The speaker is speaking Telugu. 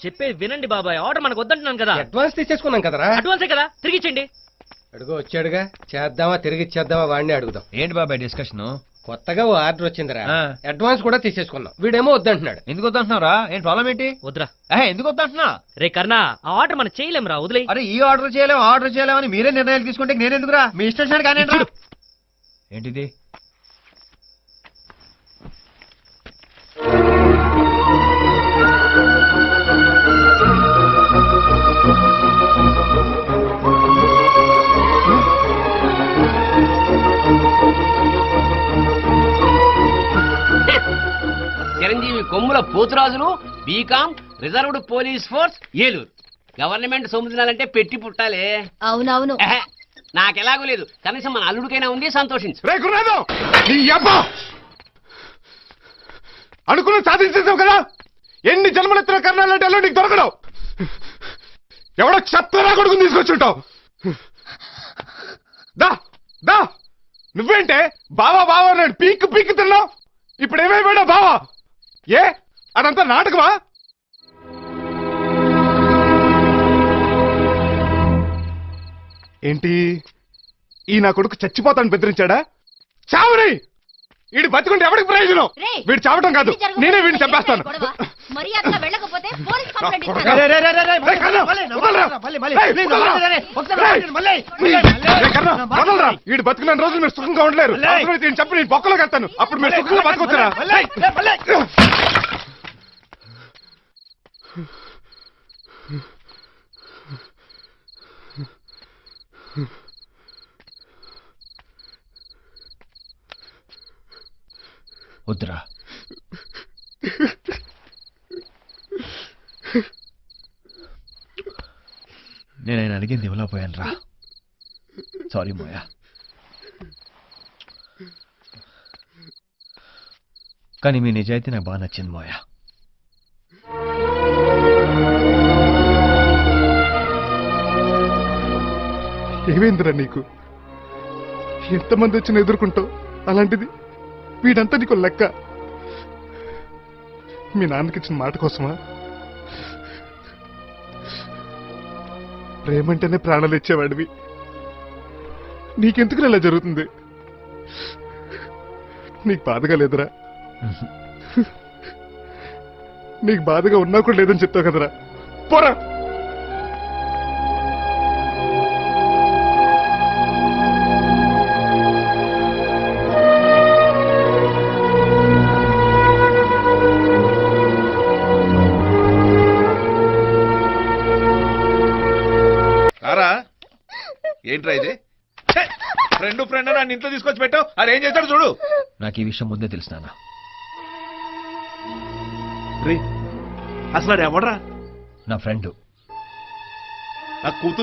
చెప్పేది వినండి బాబాయ్, ఆర్డర్ మనకు వద్దంటున్నాను కదా. అడ్వాన్స్ తీసేసుకున్నాం కదరా. అడ్వాన్సే కదా, తిరిగి ఇచ్చేయండి. అడుగు వచ్చాడుగా, చేద్దామా తిరిగి ఇచ్చేద్దామా వాడిని అడుగుదాం. ఏంటి బాబాయ్ డిస్కషన్? కొత్తగా ఓ ఆర్డర్ వచ్చిందిరా, అడ్వాన్స్ కూడా తీసేసుకున్నాం. వీడేమో వద్దంటున్నాడు. ఎందుకు వద్దంటున్నారా? ఏంటి ప్రాబ్లం ఏంటి? వద్దురా. ఎందుకు వద్దంటున్నా? రే కర్ణా, ఆ ఆర్డర్ మనం చేయలేం రా, వదిలే. అరే ఈ ఆర్డర్ చేయలేమని మీరే నిర్ణయాలు తీసుకుంటే నేను ఎందుకురా? మీ ఇష్టం కానీ ఏంటిది? చిరంజీవి కొమ్ముల పోతురాజులు, BCom, reserved police force, Eluru. Government సొమ్ముదినాలంటే పెట్టి పుట్టాలే. అవునవును. నాకెలాగూ లేదు, కనీసం మన అల్లుడికైనా ఉంది, సంతోషించు. అనుకున్న సాధించేసావు కదా, ఎన్ని జన్మలెత్తిన కర్ణాలంటే అల్లుడు నీకు దొరకడం. ఎవడో చెత్తరా కొడుకుని తీసుకొచ్చుంటావు. దా దా నువ్వేంటే బావా బావా అన్నాడు, పీక్ పీక్ తిన్నావు. ఇప్పుడు ఏమైపోయాడా బావా? ఏ అదంతా నాటకమా? ఏంటి ఈ నా కొడుకు చచ్చిపోతాను బెదిరించాడా? చావని వీడు బతుకుంటే ఎవరికి ప్రయోజనం? వీడు చావటం కాదు, నేనే వీడిని చంపేస్తాను. వీడు బతుకున్న రోజులు మీరు సుఖంగా ఉండలేరు. చెప్పి నేను పొక్కలోకి వెళ్తాను, అప్పుడు మీరు సుఖంగా బతుకొచ్చారా? వద్దురా. నేను ఆయన అడిగింది ఇవ్వలేకపోయాను రా. సారీ మోయా. కానీ మీ నిజాయితీ నాకు బాగా నచ్చింది మోయా. ఏమైందిరా నీకు? ఎంతమంది వచ్చినా ఎదుర్కొంటావు, అలాంటిది వీడంతా నీకు లెక్క. మీ నాన్నకిచ్చిన మాట కోసమా? ప్రేమంటేనే ప్రాణాలు ఇచ్చేవాడివి, నీకెందుకు ఇలా జరుగుతుంది? నీకు బాధగా లేదురా? నీకు బాధగా ఉన్నా కూడా లేదని చెప్తావు కదరా, పోరా. ఏంట్రా ఇది? ఫ్రెండ్ నన్ను ఇంట్లో తీసుకొచ్చి పెట్టావు, అది ఏం చేస్తాడు చూడు. నాకు ఈ విషయం ముందే తెలుసు నాన్న. అసలు ఎవడరా? నా ఫ్రెండ్. నా కూతురు